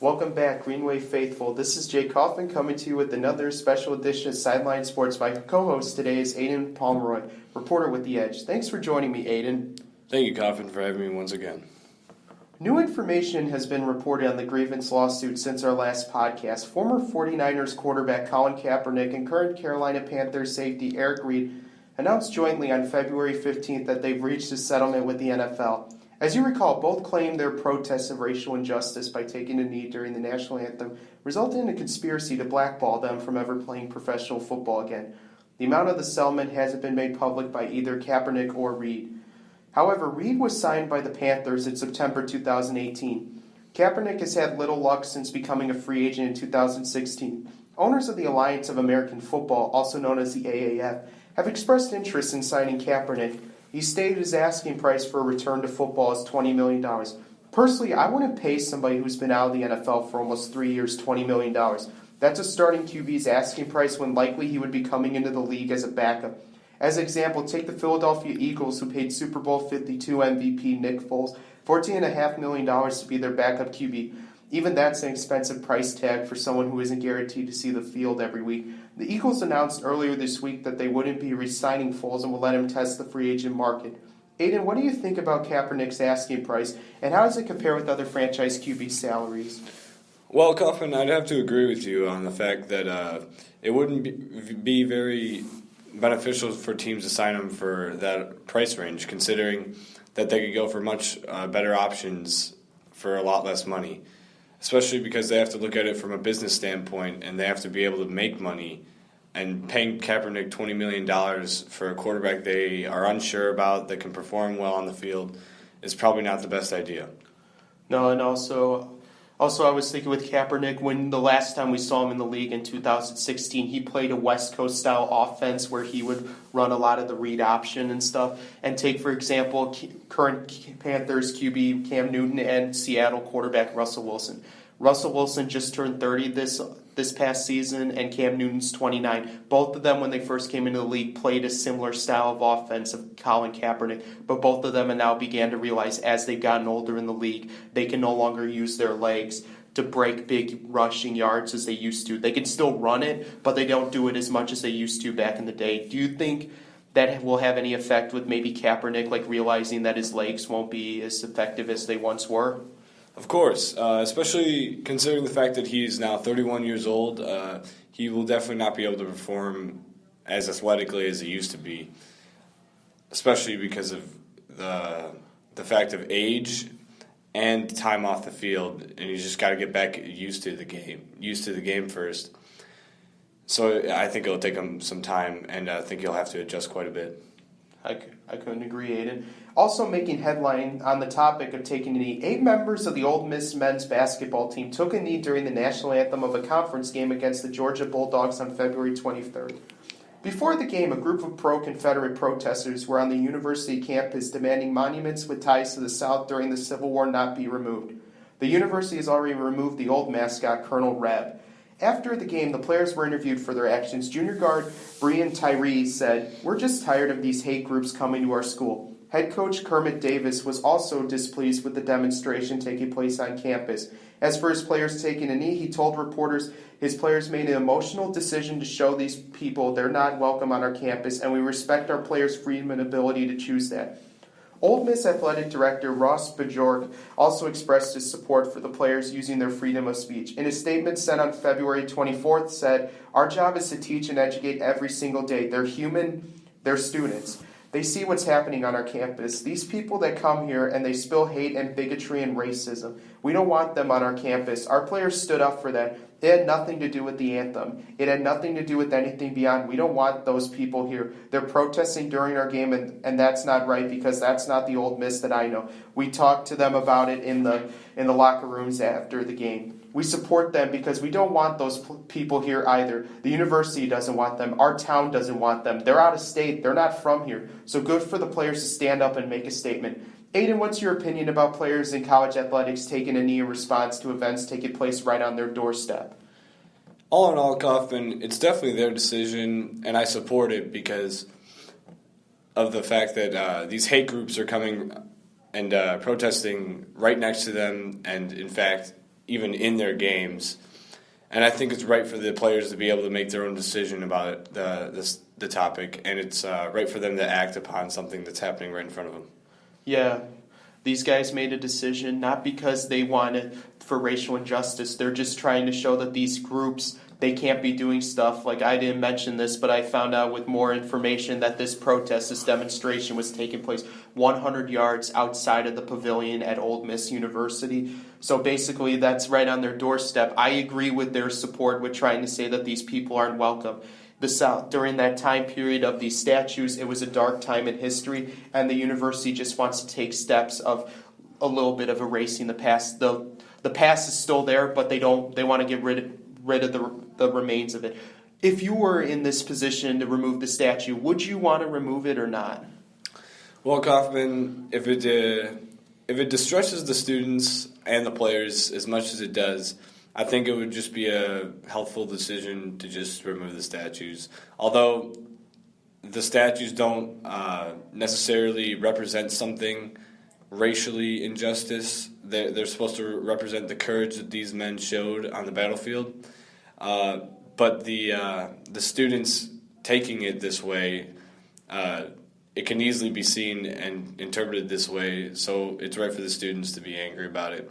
Welcome back, Greenway Faithful. This is Jay Kaufman coming to you with another special edition of Sideline Sports. My co-host today is Aiden Pomeroy, reporter with The Edge. Thanks for joining me, Aiden. Thank you, Kaufman, for having me once again. New information has been reported on the grievance lawsuit since our last podcast. Former 49ers quarterback Colin Kaepernick and current Carolina Panthers safety Eric Reid announced jointly on February 15th that they've reached a settlement with the NFL. As you recall, both claimed their protests of racial injustice by taking a knee during the national anthem resulted in a conspiracy to blackball them from ever playing professional football again. The amount of the settlement hasn't been made public by either Kaepernick or Reid. However, Reid was signed by the Panthers in September 2018. Kaepernick has had little luck since becoming a free agent in 2016. Owners of the Alliance of American Football, also known as the AAF, have expressed interest in signing Kaepernick. He stated his asking price for a return to football is $20 million. Personally, I wouldn't pay somebody who's been out of the NFL for almost 3 years $20 million. That's a starting QB's asking price when likely he would be coming into the league as a backup. As an example, take the Philadelphia Eagles, who paid Super Bowl 52 MVP Nick Foles $14.5 million to be their backup QB. Even that's an expensive price tag for someone who isn't guaranteed to see the field every week. The Eagles announced earlier this week that they wouldn't be re-signing Foles and will let him test the free agent market. Aiden, what do you think about Kaepernick's asking price, and how does it compare with other franchise QB salaries? Well, Kaufman, I'd have to agree with you on the fact that it wouldn't be very beneficial for teams to sign him for that price range, considering that they could go for much better options for a lot less money, especially because they have to look at it from a business standpoint and they have to be able to make money. And paying Kaepernick $20 million for a quarterback they are unsure about that can perform well on the field is probably not the best idea. No, and also I was thinking with Kaepernick, when the last time we saw him in the league in 2016, he played a West Coast style offense where he would run a lot of the read option and stuff. And take, for example, current Panthers QB Cam Newton and Seattle quarterback Russell Wilson. Russell Wilson just turned 30 this past season, and Cam Newton's 29. Both of them, when they first came into the league, played a similar style of offense of Colin Kaepernick, but both of them now began to realize as they've gotten older in the league, they can no longer use their legs to break big rushing yards as they used to. They can still run it, but they don't do it as much as they used to back in the day. Do you think that will have any effect with maybe Kaepernick, like realizing that his legs won't be as effective as they once were? Of course, especially considering the fact that he's now 31 years old, he will definitely not be able to perform as athletically as he used to be, especially because of the fact of age and time off the field, and he's just got to get back used to the game first. So I think it'll take him some time, and I think he'll have to adjust quite a bit. I couldn't agree, Aiden. Also making headline on the topic of taking a knee, 8 members of the Ole Miss men's basketball team took a knee during the national anthem of a conference game against the Georgia Bulldogs on February 23rd. Before the game, a group of pro-Confederate protesters were on the university campus demanding monuments with ties to the South during the Civil War not be removed. The university has already removed the old mascot, Colonel Reb. After the game, the players were interviewed for their actions. Junior guard Brian Tyree said, "We're just tired of these hate groups coming to our school." Head coach Kermit Davis was also displeased with the demonstration taking place on campus. As for his players taking a knee, he told reporters his players made an emotional decision to show these people they're not welcome on our campus, and we respect our players' freedom and ability to choose that. Ole Miss Athletic Director Ross Bjork also expressed his support for the players using their freedom of speech. In a statement sent on February 24th, said, "Our job is to teach and educate every single day. They're human, they're students. They see what's happening on our campus. These people that come here and they spill hate and bigotry and racism. We don't want them on our campus." Our players stood up for that. It had nothing to do with the anthem. It had nothing to do with anything beyond. We don't want those people here. They're protesting during our game, and that's not right because that's not the Ole Miss that I know. We talked to them about it in the locker rooms after the game. We support them because we don't want those people here either. The university doesn't want them. Our town doesn't want them. They're out of state. They're not from here. So good for the players to stand up and make a statement. Aiden, what's your opinion about players in college athletics taking a knee in response to events taking place right on their doorstep? All in all, Kaufman, it's definitely their decision, and I support it because of the fact that these hate groups are coming and protesting right next to them, and in fact, even in their games. And I think it's right for the players to be able to make their own decision about the topic, and it's right for them to act upon something that's happening right in front of them. Yeah, these guys made a decision not because they wanted for racial injustice. They're just trying to show that these groups, they can't be doing stuff. Like, I didn't mention this, but I found out with more information that this protest, this demonstration was taking place 100 yards outside of the pavilion at Ole Miss University. So basically that's right on their doorstep. I agree with their support with trying to say that these people aren't welcome. The South, during that time period of these statues, it was a dark time in history, and the university just wants to take steps of a little bit of erasing the past. The past is still there, but they want to get rid of the remains of it. If you were in this position to remove the statue, would you want to remove it or not? Well, Kaufman, if it distresses the students and the players as much as it does, I think it would just be a helpful decision to just remove the statues. Although the statues don't necessarily represent something racially injustice, they're supposed to represent the courage that these men showed on the battlefield. But the students taking it this way, it can easily be seen and interpreted this way, so it's right for the students to be angry about it.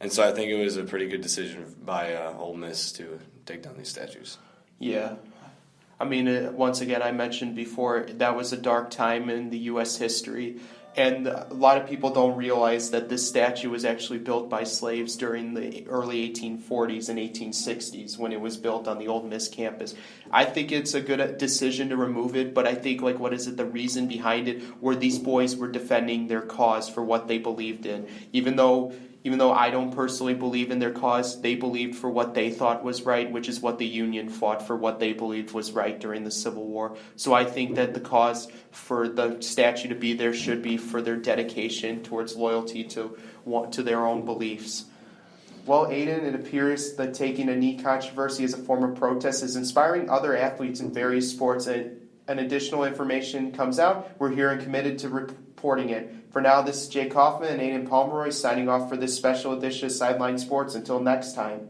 And so I think it was a pretty good decision by Ole Miss to take down these statues. Yeah. I mean, once again, I mentioned before, that was a dark time in the U.S. history. And a lot of people don't realize that this statue was actually built by slaves during the early 1840s and 1860s when it was built on the Ole Miss campus. I think it's a good decision to remove it, but I think, the reason behind it were these boys were defending their cause for what they believed in. Even though I don't personally believe in their cause, they believed for what they thought was right, which is what the Union fought for, what they believed was right during the Civil War. So I think that the cause for the statue to be there should be for their dedication towards loyalty to their own beliefs. Well, Aiden, it appears that taking a knee controversy as a form of protest is inspiring other athletes in various sports, and additional information comes out. We're here and committed to reporting it. For now, this is Jay Kaufman and Aiden Pomeroy signing off for this special edition of Sideline Sports. Until next time.